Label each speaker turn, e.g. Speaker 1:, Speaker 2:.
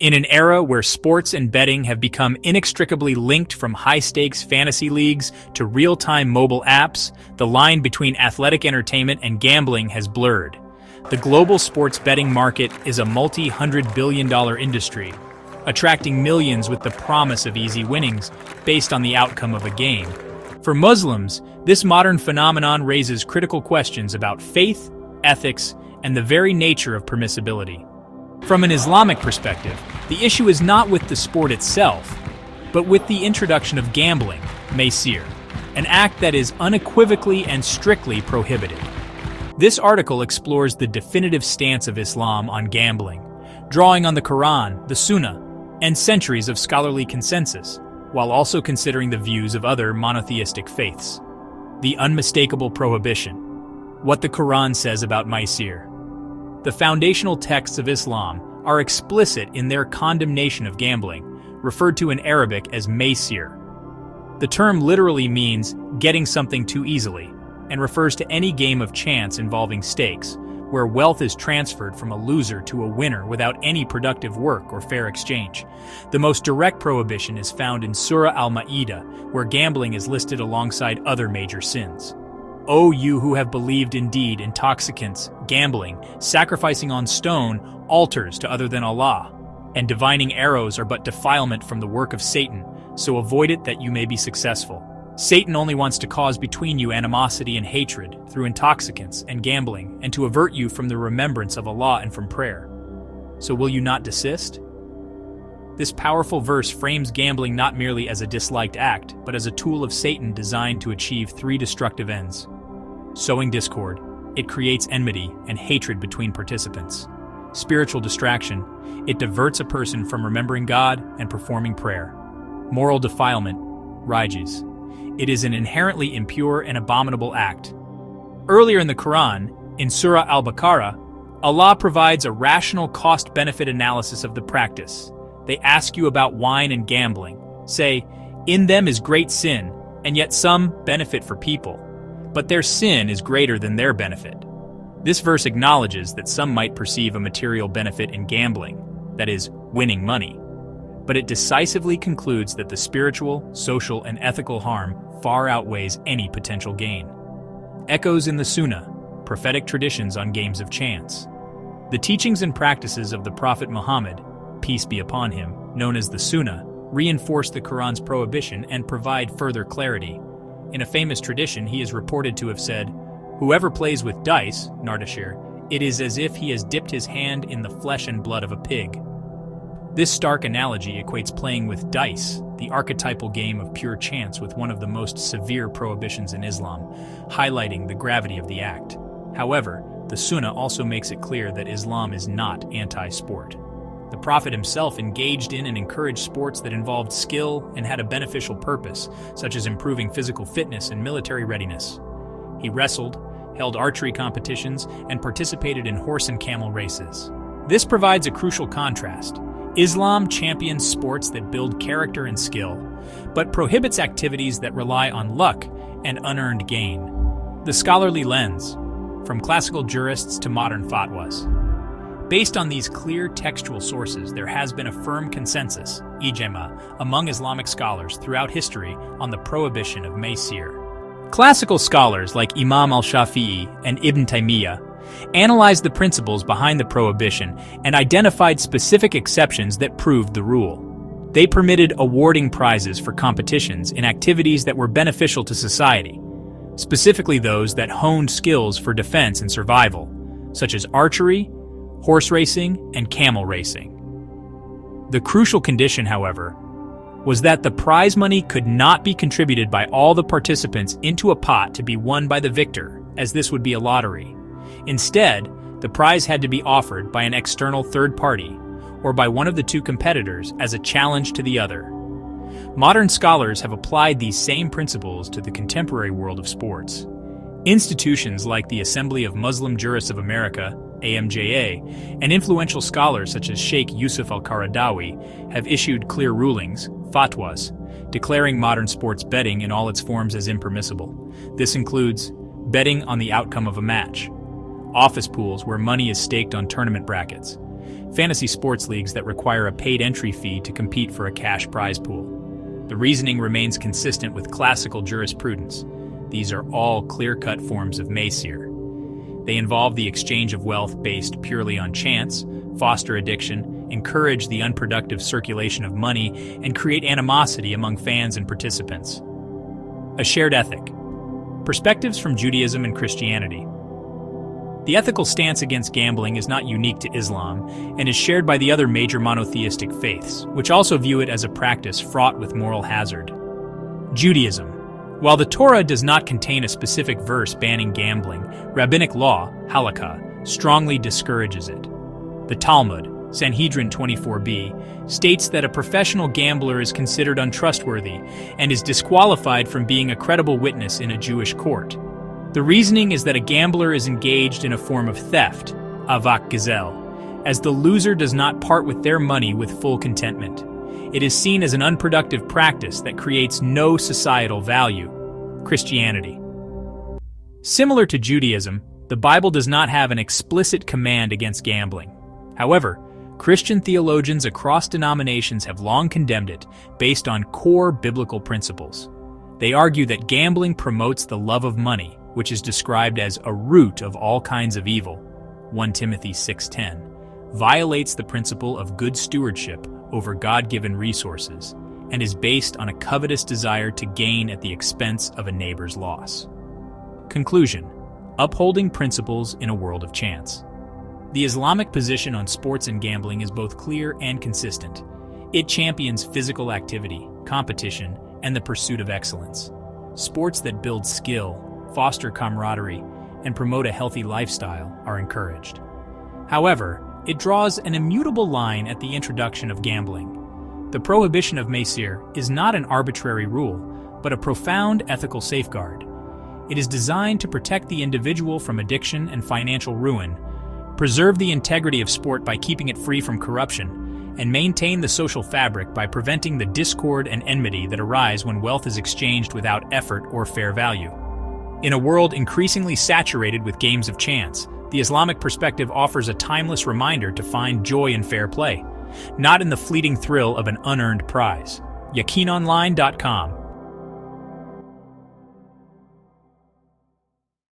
Speaker 1: In an era where sports and betting have become inextricably linked, from high-stakes fantasy leagues to real-time mobile apps, the line between athletic entertainment and gambling has blurred. The global sports betting market is a multi-hundred-billion-dollar industry, attracting millions with the promise of easy winnings based on the outcome of a game. For Muslims, this modern phenomenon raises critical questions about faith, ethics, and the very nature of permissibility. From an Islamic perspective, the issue is not with the sport itself, but with the introduction of gambling, maysir, an act that is unequivocally and strictly prohibited. This article explores the definitive stance of Islam on gambling, drawing on the Quran, the Sunnah, and centuries of scholarly consensus, while also considering the views of other monotheistic faiths. The unmistakable prohibition. What the Quran says about maysir. The foundational texts of Islam are explicit in their condemnation of gambling, referred to in Arabic as maysir. The term literally means getting something too easily, and refers to any game of chance involving stakes, where wealth is transferred from a loser to a winner without any productive work or fair exchange. The most direct prohibition is found in Surah Al-Ma'idah, where gambling is listed alongside other major sins. O you who have believed, indeed, intoxicants, gambling, sacrificing on stone, altars to other than Allah, and divining arrows are but defilement from the work of Satan, so avoid it that you may be successful. Satan only wants to cause between you animosity and hatred through intoxicants and gambling, and to avert you from the remembrance of Allah and from prayer. So will you not desist? This powerful verse frames gambling not merely as a disliked act, but as a tool of Satan designed to achieve three destructive ends. Sowing discord, it creates enmity and hatred between participants. Spiritual distraction, it diverts a person from remembering God and performing prayer. Moral defilement, rages, it is an inherently impure and abominable act. Earlier in the Quran, in Surah Al-Baqarah, Allah provides a rational cost-benefit analysis of the practice. They ask you about wine and gambling. Say, in them is great sin, and yet some benefit for people. But their sin is greater than their benefit. This verse acknowledges that some might perceive a material benefit in gambling, that is, winning money. But it decisively concludes that the spiritual, social, and ethical harm far outweighs any potential gain. Echoes in the Sunnah, prophetic traditions on games of chance. The teachings and practices of the Prophet Muhammad, peace be upon him, known as the Sunnah, reinforce the Quran's prohibition and provide further clarity. In a famous tradition, he is reported to have said, "Whoever plays with dice, Nardashir, it is as if he has dipped his hand in the flesh and blood of a pig." This stark analogy equates playing with dice, the archetypal game of pure chance, with one of the most severe prohibitions in Islam, highlighting the gravity of the act. However, the Sunnah also makes it clear that Islam is not anti-sport. The Prophet himself engaged in and encouraged sports that involved skill and had a beneficial purpose, such as improving physical fitness and military readiness. He wrestled, held archery competitions, and participated in horse and camel races. This provides a crucial contrast. Islam champions sports that build character and skill, but prohibits activities that rely on luck and unearned gain. The scholarly lens, from classical jurists to modern fatwas. Based on these clear textual sources, there has been a firm consensus, ijma, among Islamic scholars throughout history on the prohibition of maysir. Classical scholars like Imam al-Shafi'i and Ibn Taymiyyah analyzed the principles behind the prohibition and identified specific exceptions that proved the rule. They permitted awarding prizes for competitions in activities that were beneficial to society, specifically those that honed skills for defense and survival, such as archery, horse racing, and camel racing. The crucial condition, however, was that the prize money could not be contributed by all the participants into a pot to be won by the victor, as this would be a lottery. Instead, the prize had to be offered by an external third party, or by one of the two competitors as a challenge to the other. Modern scholars have applied these same principles to the contemporary world of sports. Institutions like the Assembly of Muslim Jurists of America, AMJA, and influential scholars such as Sheikh Yusuf al-Qaradawi have issued clear rulings, fatwas, declaring modern sports betting in all its forms as impermissible. This includes betting on the outcome of a match, office pools where money is staked on tournament brackets, fantasy sports leagues that require a paid entry fee to compete for a cash prize pool. The reasoning remains consistent with classical jurisprudence. These are all clear-cut forms of maysir. They involve the exchange of wealth based purely on chance, foster addiction, encourage the unproductive circulation of money, and create animosity among fans and participants. A shared ethic. Perspectives from Judaism and Christianity. The ethical stance against gambling is not unique to Islam and is shared by the other major monotheistic faiths, which also view it as a practice fraught with moral hazard. Judaism. While the Torah does not contain a specific verse banning gambling, rabbinic law, halakha, strongly discourages it. The Talmud, Sanhedrin 24b, states that a professional gambler is considered untrustworthy and is disqualified from being a credible witness in a Jewish court. The reasoning is that a gambler is engaged in a form of theft, avak gezel, as the loser does not part with their money with full contentment. It is seen as an unproductive practice that creates no societal value. Christianity. Similar to Judaism, the Bible does not have an explicit command against gambling. However, Christian theologians across denominations have long condemned it based on core biblical principles. They argue that gambling promotes the love of money, which is described as a root of all kinds of evil, 1 Timothy 6:10, violates the principle of good stewardship over God-given resources, and is based on a covetous desire to gain at the expense of a neighbor's loss. Conclusion: upholding principles in a world of chance. The Islamic position on sports and gambling is both clear and consistent. It champions physical activity, competition, and the pursuit of excellence. Sports that build skill, foster camaraderie, and promote a healthy lifestyle are encouraged. However, it draws an immutable line at the introduction of gambling. The prohibition of maysir is not an arbitrary rule, but a profound ethical safeguard. It is designed to protect the individual from addiction and financial ruin, preserve the integrity of sport by keeping it free from corruption, and maintain the social fabric by preventing the discord and enmity that arise when wealth is exchanged without effort or fair value. In a world increasingly saturated with games of chance, the Islamic perspective offers a timeless reminder to find joy in fair play, not in the fleeting thrill of an unearned prize. YakinOnline.com